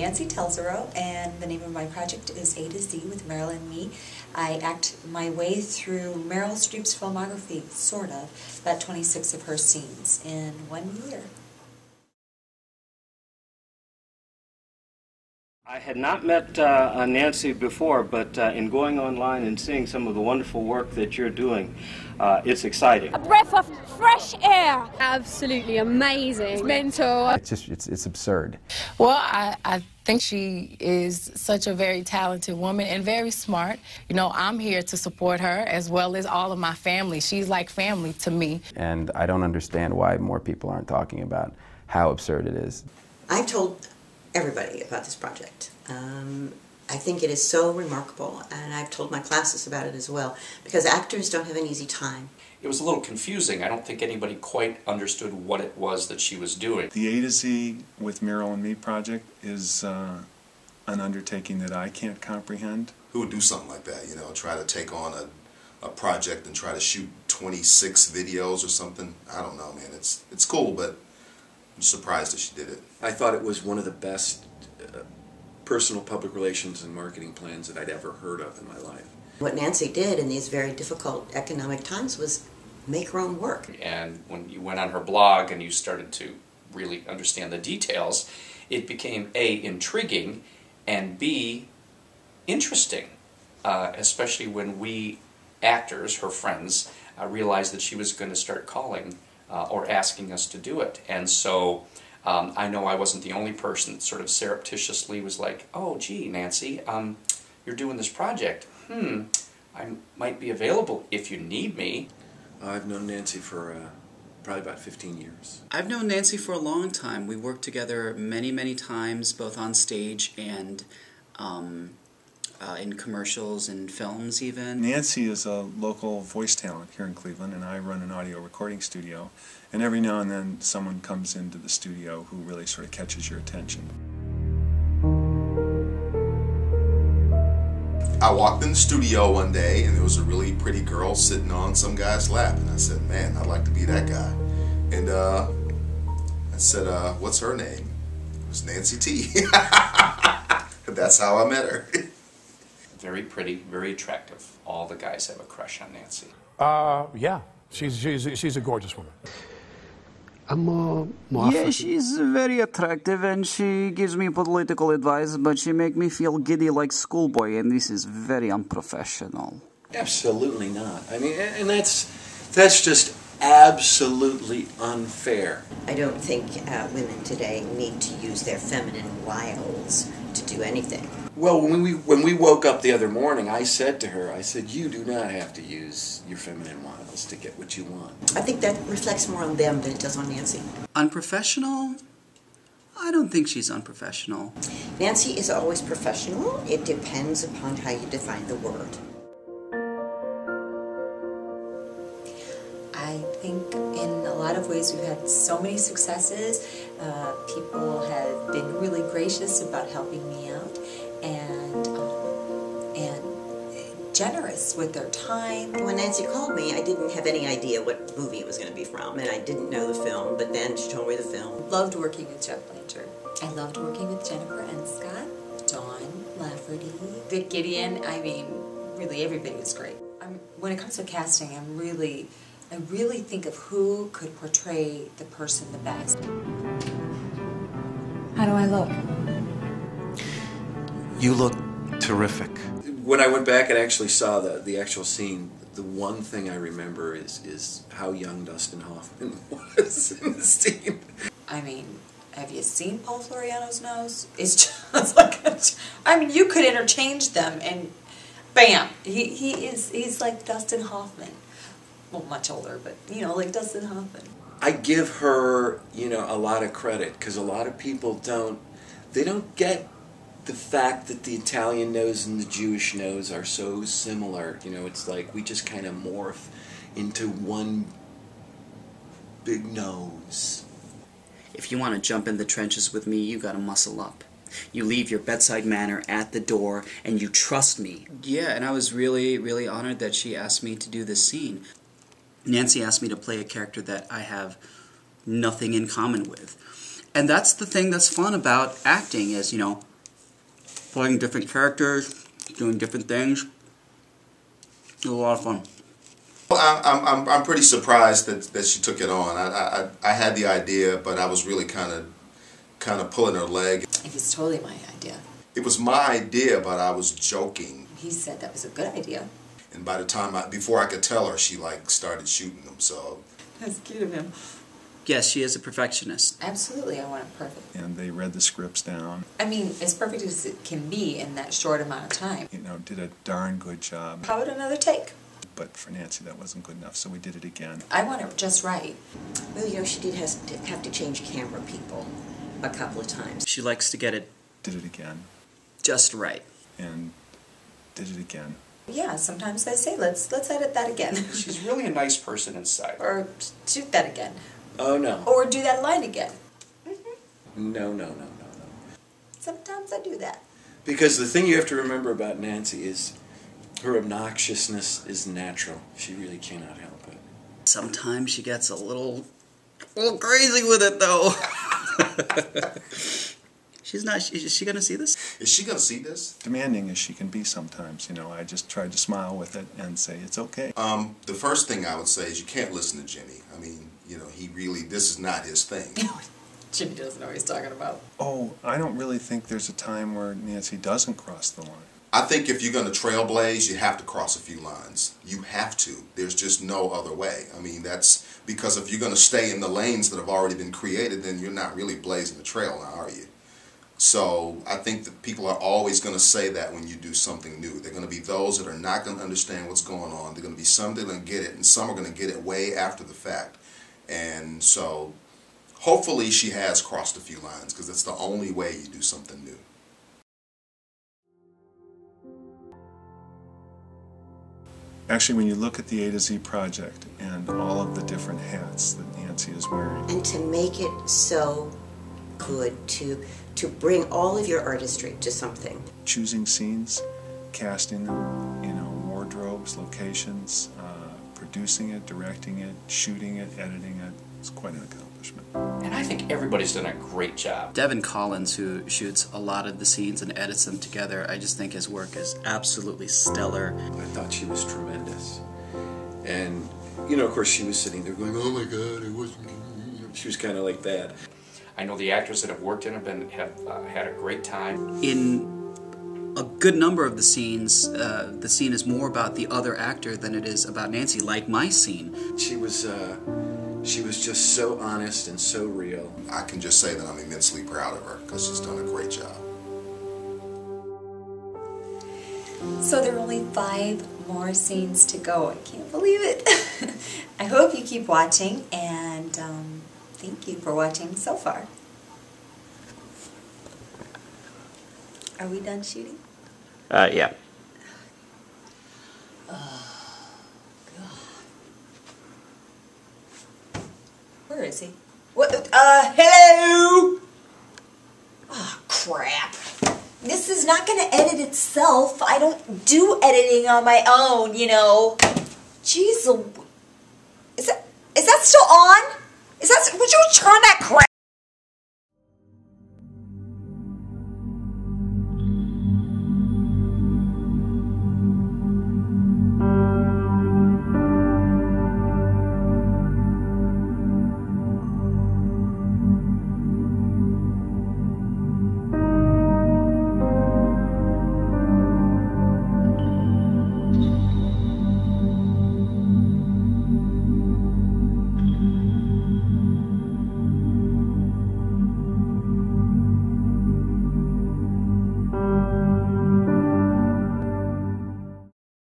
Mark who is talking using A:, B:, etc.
A: Nancy Telzerow, and the name of my project is A to Z with Meryl and Me. I act my way through Meryl Streep's filmography, sort of, about 26 of her scenes in 1 year.
B: I had not met Nancy before, but in going online and seeing some of the wonderful work that you're doing, it's exciting.
C: A breath of fresh air. Absolutely amazing. It's mental.
D: It's absurd.
E: Well, I think she is such a very talented woman and very smart. You know, I'm here to support her as well as all of my family. She's like family to me.
D: And I don't understand why more people aren't talking about how absurd it is.
F: I've told everybody about this project. I think it is so remarkable, and I've told my classes about it as well, because actors don't have an easy time.
G: It was a little confusing. I don't think anybody quite understood what it was that she was doing.
H: The A to Z with Meryl and Me project is an undertaking that I can't comprehend.
I: Who would do something like that, you know, try to take on a project and try to shoot 26 videos or something? I don't know, man. It's cool, but I'm surprised that she did it.
J: I thought it was one of the best personal public relations and marketing plans that I'd ever heard of in my life.
F: What Nancy did in these very difficult economic times was make her own work.
G: And when you went on her blog and you started to really understand the details, it became A, intriguing, and B, interesting, especially when we actors, her friends, realized that she was going to start calling or asking us to do it. And so I know I wasn't the only person that sort of surreptitiously was like, oh, gee, Nancy, you're doing this project. I might be available if you need me.
J: I've known Nancy for probably about 15 years.
K: I've known Nancy for a long time. We worked together many, many times, both on stage and in commercials and films even.
H: Nancy is a local voice talent here in Cleveland, and I run an audio recording studio. And every now and then someone comes into the studio who really sort of catches your attention.
I: I walked in the studio one day and there was a really pretty girl sitting on some guy's lap, and I said, man, I'd like to be that guy. And I said, what's her name? It was Nancy T. That's how I met her.
G: Very pretty, very attractive. All the guys have a crush on Nancy.
L: Yeah, she's a gorgeous woman.
M: Yeah, she's very attractive and she gives me political advice, but she makes me feel giddy like schoolboy, and this is very unprofessional.
J: Absolutely not. I mean, and that's just absolutely unfair.
F: I don't think women today need to use their feminine wiles to do anything.
J: Well, when we woke up the other morning, I said to her, I said, you do not have to use your feminine wiles to get what you want.
F: I think that reflects more on them than it does on Nancy.
K: Unprofessional? I don't think she's unprofessional.
F: Nancy is always professional. It depends upon how you define the word.
A: I think in a lot of ways we've had so many successes. People have been really gracious about helping me out and generous with their time.
F: When Nancy called me, I didn't have any idea what movie it was going to be from, and I didn't know the film, but then she told me the film.
A: Loved working with Jeff Blanchard. I loved working with Jennifer Scott, Dawn Lafferty, Vic Gideon. I mean, really everybody was great. When it comes to casting, I really think of who could portray the person the best. How do I look?
J: You look terrific. When I went back and actually saw the actual scene, the one thing I remember is how young Dustin Hoffman was in the scene.
A: I mean, have you seen Paul Floriano's nose? It's just like you could interchange them and bam, he's like Dustin Hoffman. Well, much older, but like Dustin Hoffman.
J: I give her, a lot of credit, because a lot of people don't get the fact that the Italian nose and the Jewish nose are so similar. It's like we just kind of morph into one big nose.
K: If you want to jump in the trenches with me, you gotta muscle up. You leave your bedside manner at the door, and you trust me. Yeah, and I was really, really honored that she asked me to do this scene. Nancy asked me to play a character that I have nothing in common with. And that's the thing that's fun about acting is, playing different characters, doing different things. It was a lot of fun.
I: Well, I'm pretty surprised that she took it on. I had the idea, but I was really kind of pulling her leg.
A: It was totally my idea.
I: It was my idea, but I was joking.
A: He said that was a good idea.
I: And by the time before I could tell her, she like started shooting them. So
A: that's cute of him.
K: Yes, she is a perfectionist.
A: Absolutely, I want it perfect.
H: And they read the scripts down.
A: I mean, as perfect as it can be in that short amount of time.
H: You know, did a darn good job.
A: How about another take?
H: But for Nancy, that wasn't good enough, so we did it again.
A: I want it just right.
F: Well, you know, she did have to change camera people a couple of times.
K: She likes to get it...
H: Did it again.
K: Just right.
H: And did it again.
A: Yeah, sometimes I say, let's edit that again.
G: She's really a nice person inside.
A: Or shoot that again.
J: Oh, no.
A: Or do that line again.
J: No.
A: Sometimes I do that.
J: Because the thing you have to remember about Nancy is her obnoxiousness is natural. She really cannot help it.
K: Sometimes she gets a little crazy with it, though. She's not. Is she going to see this?
I: Is she going to see this?
H: Demanding as she can be sometimes, you know, I just tried to smile with it and say it's okay.
I: The first thing I would say is you can't listen to Jimmy. I mean, you know, this is not his thing.
A: Jimmy doesn't know what he's talking about.
H: Oh, I don't really think there's a time where Nancy doesn't cross the line.
I: I think if you're going to trailblaze, you have to cross a few lines. You have to. There's just no other way. I mean, that's because if you're going to stay in the lanes that have already been created, then you're not really blazing a trail now, are you? So I think that people are always going to say that when you do something new. They're going to be those that are not going to understand what's going on. They're going to be some that are going to get it, and some are going to get it way after the fact. And so hopefully she has crossed a few lines, because that's the only way you do something new.
H: Actually, when you look at the A to Z project and all of the different hats that Nancy is wearing.
F: And to make it so good, to bring all of your artistry to something.
H: Choosing scenes, casting them, you know, wardrobes, locations, producing it, directing it, shooting it, editing it. It's quite an accomplishment.
G: And I think everybody's done a great job.
K: Devin Collins, who shoots a lot of the scenes and edits them together, I just think his work is absolutely stellar.
J: I thought she was tremendous. And, you know, of course, she was sitting there going, oh my God, it wasn't... She was kind of like that.
G: I know the actors that have worked in have had a great time.
K: In a good number of the scene is more about the other actor than it is about Nancy, like my scene.
J: She was just so honest and so real.
I: I can just say that I'm immensely proud of her, because she's done a great job.
A: So there are only 5 more scenes to go. I can't believe it. I hope you keep watching, and thank you for watching so far. Are we done shooting?
B: Yeah.
A: Where is he? What? Hello? Oh, crap. This is not going to edit itself. I don't do editing on my own, you know. Jeez, is that still on? Would you turn that crap